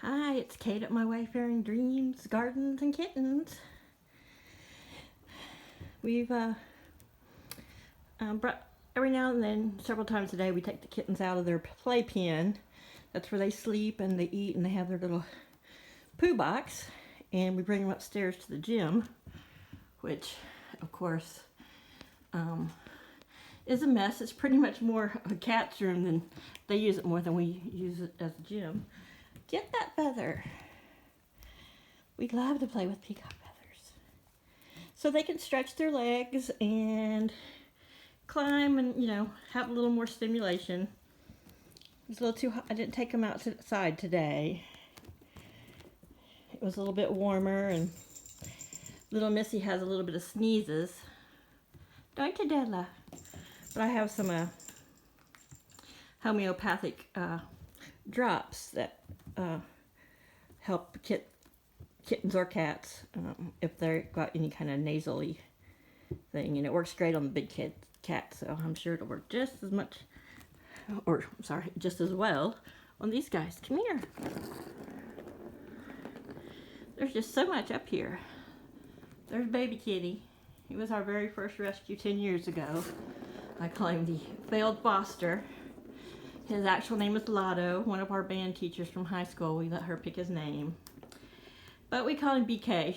Hi, it's Kate at my Wayfaring Dreams, Gardens, and Kittens. We've brought, every now and then, several times a day, we take the kittens out of their playpen. That's where they sleep and they eat and they have their little poo box. And we bring them upstairs to the gym, which, of course, is a mess. It's pretty much more a cat's room than they use it more than we use it as a gym. Get that feather. We love to play with peacock feathers. So they can stretch their legs and climb and, have a little more stimulation. It was a little too hot. I didn't take them outside today. It was a little bit warmer and little Missy has a little bit of sneezes. Don't you, Della? But I have some homeopathic drops that help kittens or cats if they've got any kind of nasally thing, and it works great on the big cat, so I'm sure it'll work just as much, just as well on these guys. Come here. There's just so much up here. There's baby kitty. He was our very first rescue 10 years ago. I call him the failed foster. His actual name is Lotto. One of our band teachers from high school, we let her pick his name. But we call him BK,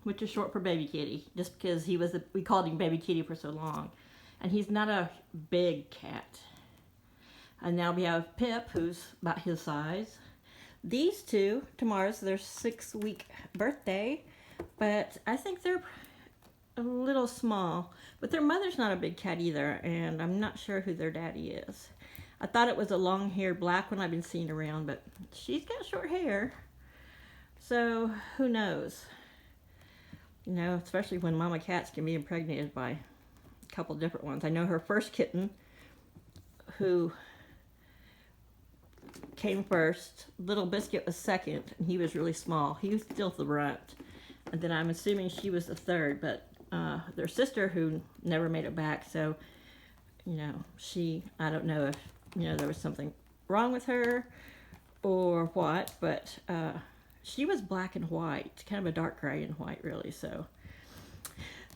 which is short for baby kitty, just because we called him baby kitty for so long. And he's not a big cat. And now we have Pip, who's about his size. These two, tomorrow's their 6-week birthday, but I think they're a little small. But their mother's not a big cat either, and I'm not sure who their daddy is. I thought it was a long-haired black one I've been seeing around, but she's got short hair. So, who knows? Especially when mama cats can be impregnated by a couple different ones. I know her first kitten, who came first, Little Biscuit was second, and he was really small. He was still the runt. And then I'm assuming she was the third, but their sister who never made it back, so, I don't know if there was something wrong with her or what, but she was black and white, kind of a dark gray and white, really. So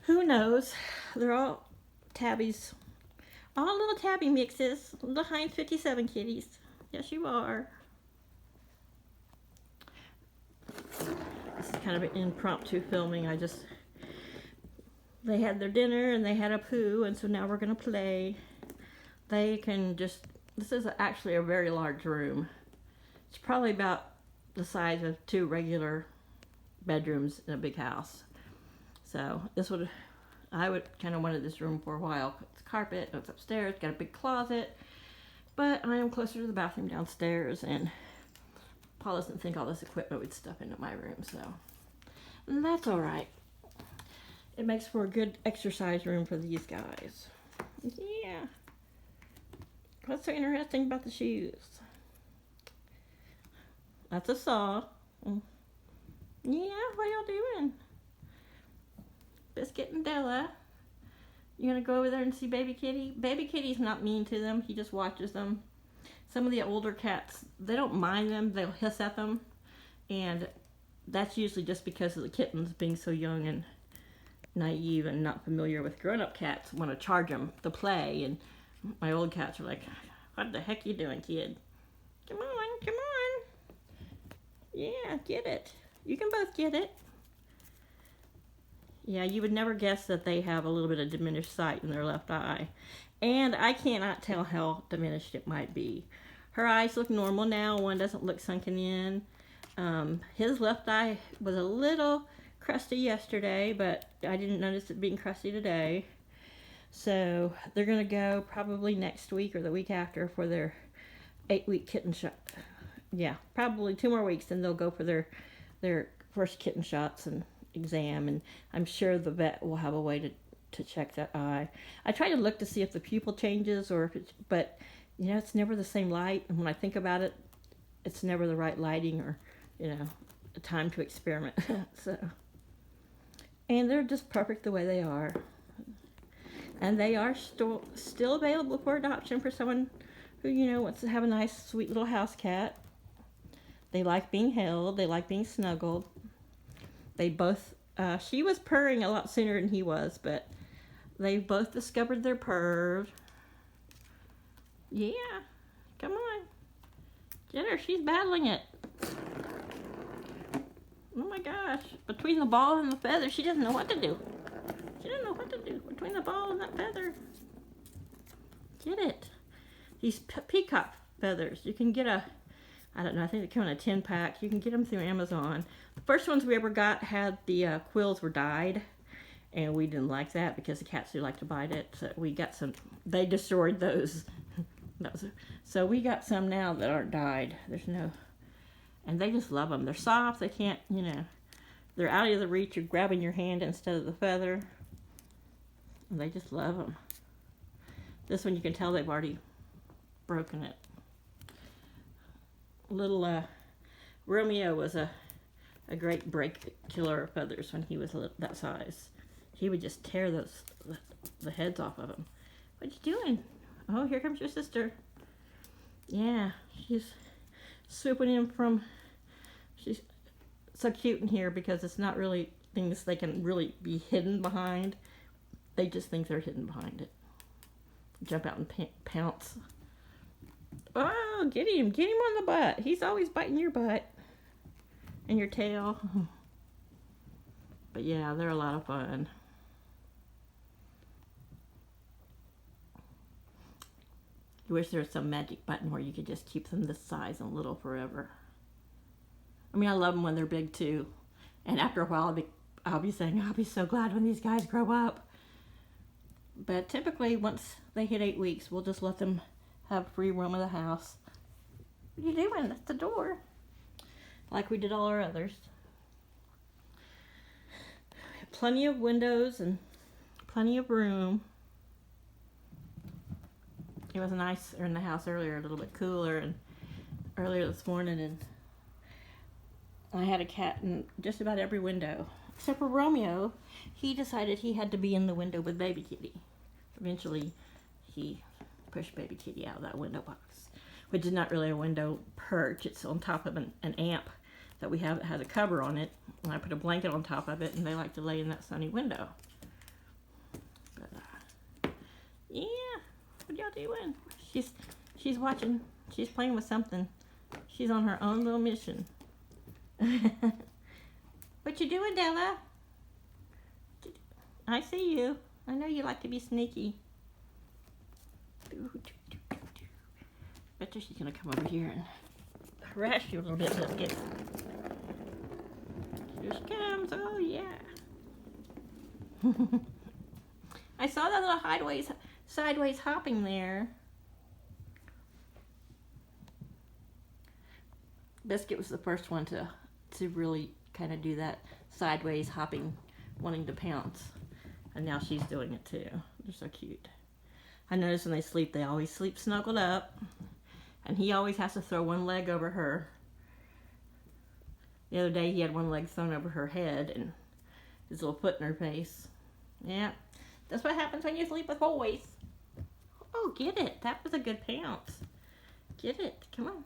who knows? They're all tabbies, all little tabby mixes, little Heinz 57 kitties. Yes, you are. This is kind of an impromptu filming. They had their dinner and they had a poo, and so now we're gonna play. They can just, this is actually a very large room. It's probably about the size of 2 regular bedrooms in a big house. So I would kind of wanted this room for a while. It's carpet, it's upstairs, got a big closet, but I am closer to the bathroom downstairs, and Paul doesn't think all this equipment would stuff into my room, so that's all right. It makes for a good exercise room for these guys. Yeah. What's so interesting about the shoes? That's a saw. Yeah, what y'all doing? Biscuit and Della. You gonna go over there and see baby kitty? Baby kitty's not mean to them. He just watches them. Some of the older cats, they don't mind them. They'll hiss at them. And that's usually just because of the kittens being so young and naive and not familiar with grown-up cats, want to charge them to play. And my old cats are like, what the heck you doing, kid? Come on, come on. Yeah, get it. You can both get it. Yeah, you would never guess that they have a little bit of diminished sight in their left eye. And I cannot tell how diminished it might be. Her eyes look normal now. One doesn't look sunken in. His left eye was a little crusty yesterday, but I didn't notice it being crusty today. So they're going to go probably next week or the week after for their 8-week kitten shot. Yeah, probably 2 more weeks, and they'll go for their first kitten shots and exam, and I'm sure the vet will have a way to check that eye. I try to look to see if the pupil changes, or if but it's never the same light, and when I think about it, it's never the right lighting or a time to experiment. So, and they're just perfect the way they are, and they are still available for adoption for someone who wants to have a nice sweet little house cat. They like being held. They like being snuggled. They both, she was purring a lot sooner than he was, but they both discovered their purr. Yeah, come on. Get her, she's battling it. Oh my gosh, between the ball and the feather, she doesn't know what to do. She doesn't know what to do between the ball and that feather. Get it. These peacock feathers, you can get I don't know, I think they come in a 10-pack. You can get them through Amazon. The first ones we ever got had the quills were dyed, and we didn't like that because the cats do like to bite it. So we got some, they destroyed those. So we got some now that aren't dyed. There's no, and they just love them. They're soft, they can't, you know, they're out of the reach. You're grabbing your hand instead of the feather. And they just love them. This one you can tell they've already broken it. Little Romeo was a great break killer of feathers when he was that size. He would just tear the heads off of them. What you doing? Oh, here comes your sister. Yeah, she's swooping in from, she's so cute in here because it's not really things they can really be hidden behind. They just think they're hidden behind it. Jump out and pounce. Oh, get him on the butt. He's always biting your butt and your tail. But yeah, they're a lot of fun. I wish there was some magic button where you could just keep them this size and little forever. I mean, I love them when they're big too. And after a while, I'll be saying, I'll be so glad when these guys grow up. But typically, once they hit 8 weeks, we'll just let them have free roam of the house. What are you doing? That's the door. Like we did all our others. Plenty of windows and plenty of room. It was nice in the house earlier, a little bit cooler, and earlier this morning, and I had a cat in just about every window. Except for Romeo, he decided he had to be in the window with baby kitty. Eventually, he pushed baby kitty out of that window box, which is not really a window perch. It's on top of an amp that we have that has a cover on it, and I put a blanket on top of it, and they like to lay in that sunny window. But, yeah, what y'all doing? She's watching. She's playing with something. She's on her own little mission. What you doing, Della? I see you. I know you like to be sneaky. Bet you she's gonna come over here and harass you a little bit. Biscuit. Here she comes. Oh yeah. I saw that little sideways hopping there. Biscuit was the first one to really kind of do that sideways hopping, wanting to pounce. And now she's doing it too. They're so cute. I notice when they sleep, they always sleep snuggled up. And he always has to throw one leg over her. The other day he had one leg thrown over her head and his little foot in her face. Yeah, that's what happens when you sleep with boys. Oh, get it. That was a good pounce. Get it. Come on.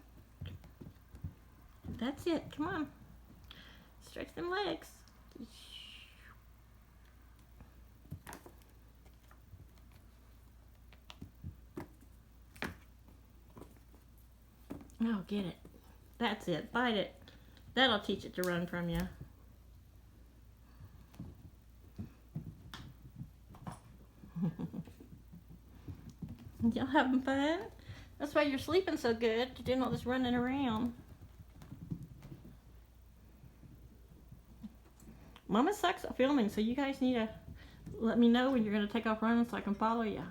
That's it. Come on. Stretch them legs. Oh, get it. That's it. Bite it. That'll teach it to run from you. Y'all having fun? That's why you're sleeping so good. You're doing all this running around. Mama sucks at filming, so you guys need to let me know when you're going to take off running so I can follow you.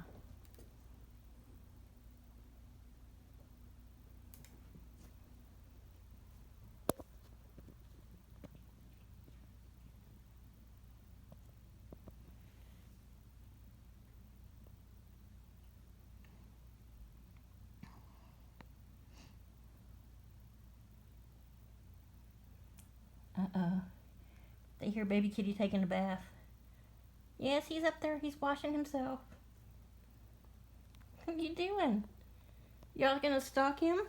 Uh-oh. They hear baby kitty taking a bath. Yes, he's up there. He's washing himself. What are you doing? Y'all gonna stalk him?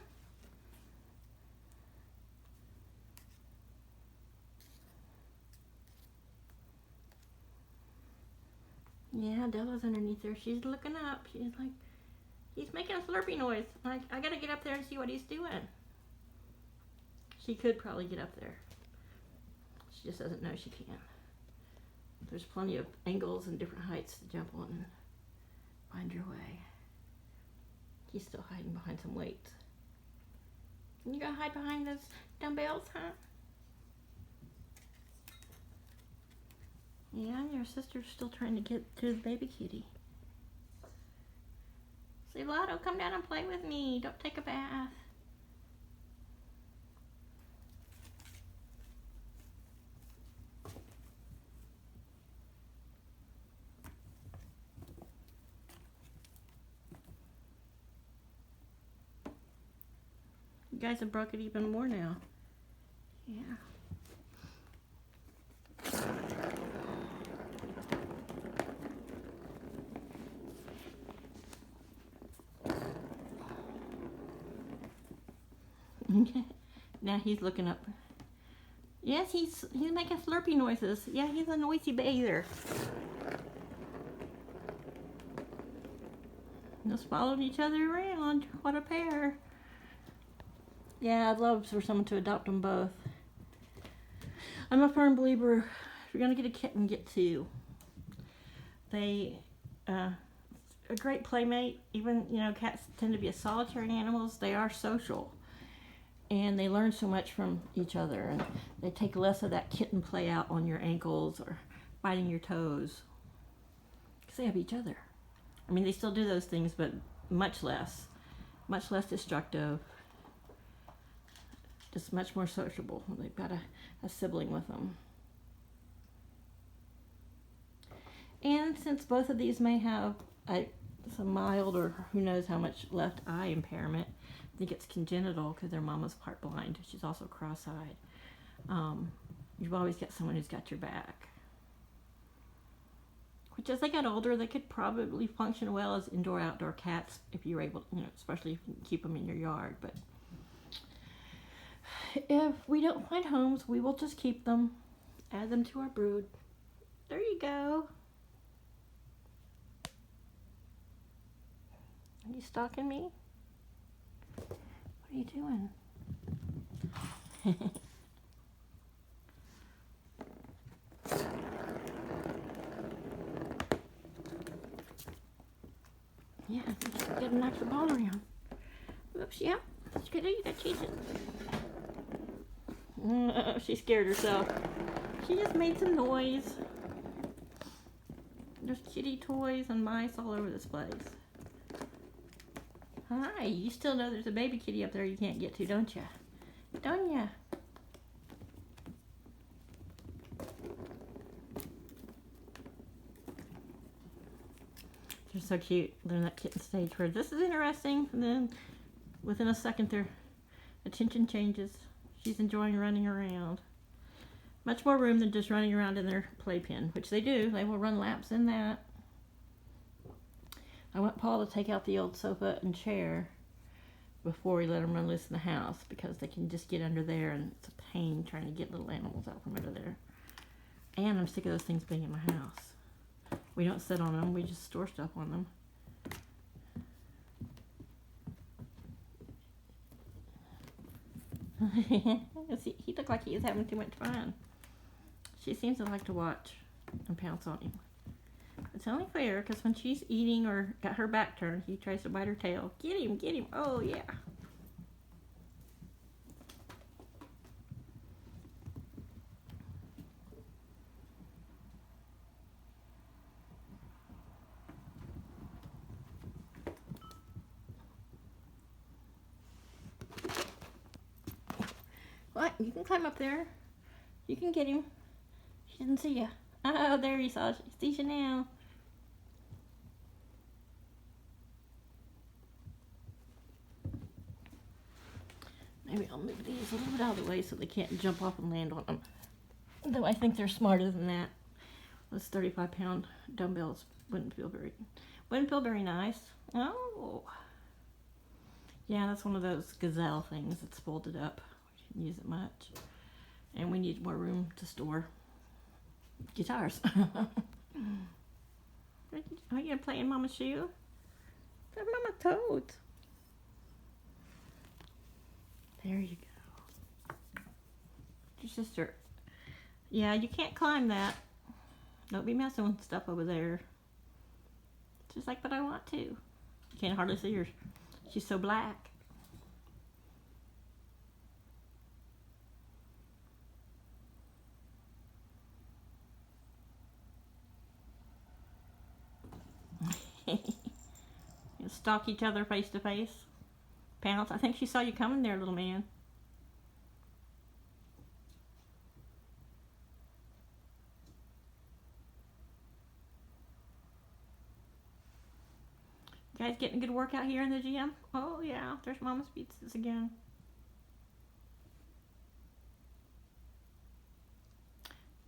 Yeah, Della's underneath there. She's looking up. She's like, he's making a slurpy noise. I gotta get up there and see what he's doing. She could probably get up there. She just doesn't know she can. There's plenty of angles and different heights to jump on and find your way. He's still hiding behind some weights. You gonna hide behind those dumbbells, huh? Yeah, your sister's still trying to get to the baby kitty. Say, Lotto, come down and play with me. Don't take a bath. You guys have broke it even more now. Yeah. Now he's looking up. Yes, he's making slurpy noises. Yeah, he's a noisy bather. Just following each other around. What a pair. Yeah, I'd love for someone to adopt them both. I'm a firm believer, if you're going to get a kitten, get two. They, a great playmate. Even, cats tend to be solitary animals. They are social. And they learn so much from each other. And they take less of that kitten play out on your ankles or biting your toes. Because they have each other. I mean, they still do those things, but much less. Much less destructive. Just much more sociable when they've got a sibling with them. And since both of these may have some mild or who knows how much left eye impairment, I think it's congenital because their mama's part blind. She's also cross-eyed. You've always got someone who's got your back. Which as they got older, they could probably function well as indoor-outdoor cats if you're able, especially if you can keep them in your yard. But if we don't find homes, we will just keep them, add them to our brood. There you go. Are you stalking me? What are you doing? Yeah, you gotta knock the ball around. Oops, yeah. That's good. You gotta chase it. She scared herself. She just made some noise. There's kitty toys and mice all over this place. Hi, you still know there's a baby kitty up there you can't get to, don't you? Don't ya? They're so cute. They're in that kitten stage where this is interesting, and then within a second their attention changes. She's enjoying running around. Much more room than just running around in their playpen, which they do. They will run laps in that. I want Paul to take out the old sofa and chair before we let them run loose in the house because they can just get under there and it's a pain trying to get little animals out from under there. And I'm sick of those things being in my house. We don't sit on them, we just store stuff on them. He looked like he was having too much fun. She seems to like to watch and pounce on him. It's only fair because when she's eating or got her back turned, he tries to bite her tail. Get him, get him. Oh, yeah. What? You can climb up there. You can get him. She didn't see you. Oh, there he saw. She sees you now. Maybe I'll move these a little bit out of the way so they can't jump off and land on them. Though I think they're smarter than that. Those 35-pound dumbbells wouldn't feel very nice. Oh. Yeah, that's one of those gazelle things that's folded up. We didn't use it much. And we need more room to store guitars. Are you gonna play in Mama's shoe? That's Mama's toes. There you go. Your sister. Yeah, you can't climb that. Don't be messing with stuff over there. Just like, but I want to. You can't hardly see her. She's so black. You stalk each other face to face. Pounce. I think she saw you coming there, little man. You guys getting a good workout here in the gym? Oh yeah, there's Mama's pizzas again.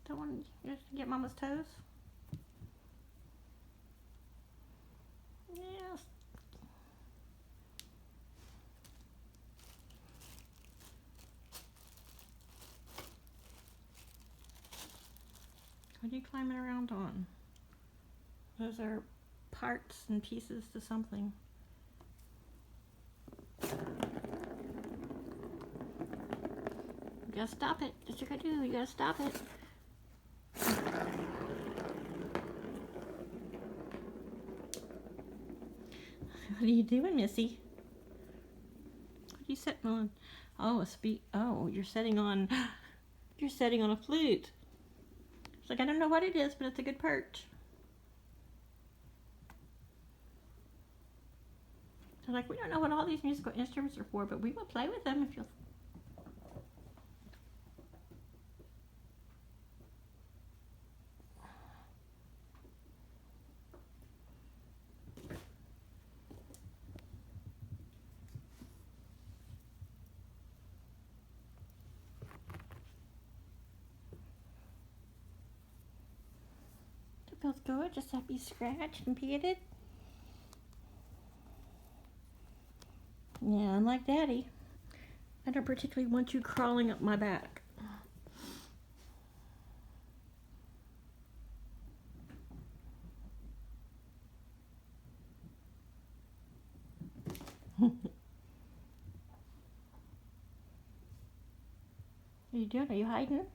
Don't want you guys to get Mama's toes? Yes. What are you climbing around on? Those are parts and pieces to something. You gotta stop it. That's what you gotta do. You gotta stop it. What are you doing, Missy? What are you setting on? Oh, a speak. Oh, you're setting on. You're setting on a flute. It's like, I don't know what it is, but it's a good perch. So like, we don't know what all these musical instruments are for, but we will play with them if you'll. It feels good, just to be scratched and pitted. Yeah, unlike Daddy, I don't particularly want you crawling up my back. What are you doing? Are you hiding?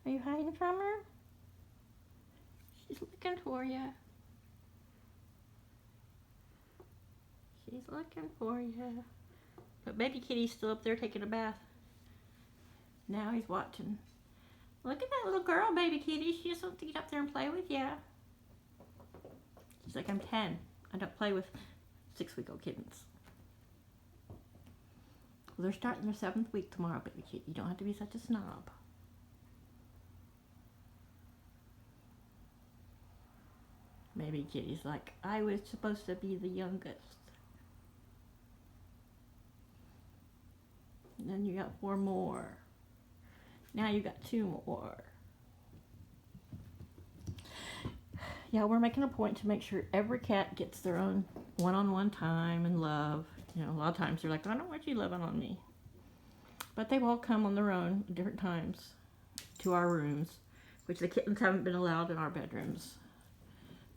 Are you hiding from her? She's looking for you. She's looking for you. But baby kitty's still up there taking a bath. Now he's watching. Look at that little girl, baby kitty. She just wants to get up there and play with you. She's like, I'm 10. I don't play with 6-week-old kittens. Well, they're starting their 7th week tomorrow, baby kitty. You don't have to be such a snob. Baby kitty's like, I was supposed to be the youngest. And then you got 4 more. Now you got 2 more. Yeah, we're making a point to make sure every cat gets their own one-on-one time and love. You know, a lot of times they're like, I don't want you loving on me. But they've all come on their own at different times to our rooms, which the kittens haven't been allowed in our bedrooms.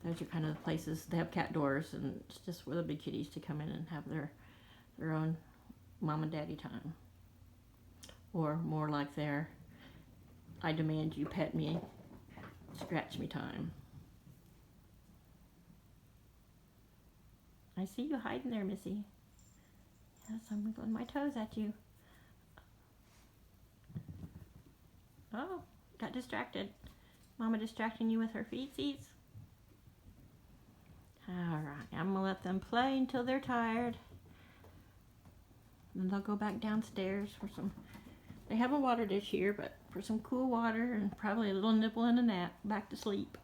Those are kind of the places, they have cat doors, and it's just for the big kitties to come in and have their own mom and daddy time. Or more like their, I demand you pet me, scratch me time. I see you hiding there, Missy. Yes, I'm wiggling my toes at you. Oh, got distracted. Mama distracting you with her feetsies. Alright, I'm going to let them play until they're tired. Then they'll go back downstairs for some... They have a water dish here, but for some cool water and probably a little nibble and a nap. Back to sleep.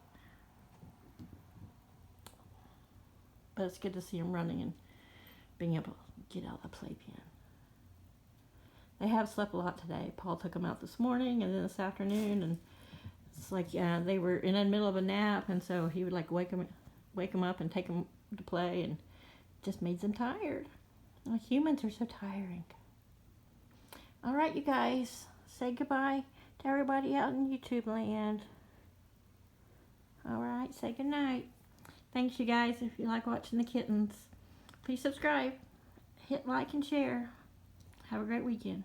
But it's good to see them running and being able to get out of the playpen. They have slept a lot today. Paul took them out this morning and then this afternoon, and it's like they were in the middle of a nap, and so he would like wake them up and take them to play, and it just made them tired. Well, humans are so tiring. All right, you guys, say goodbye to everybody out in YouTube land. All right, say goodnight. Thanks, you guys. If you like watching the kittens, please subscribe, hit like and share. Have a great weekend.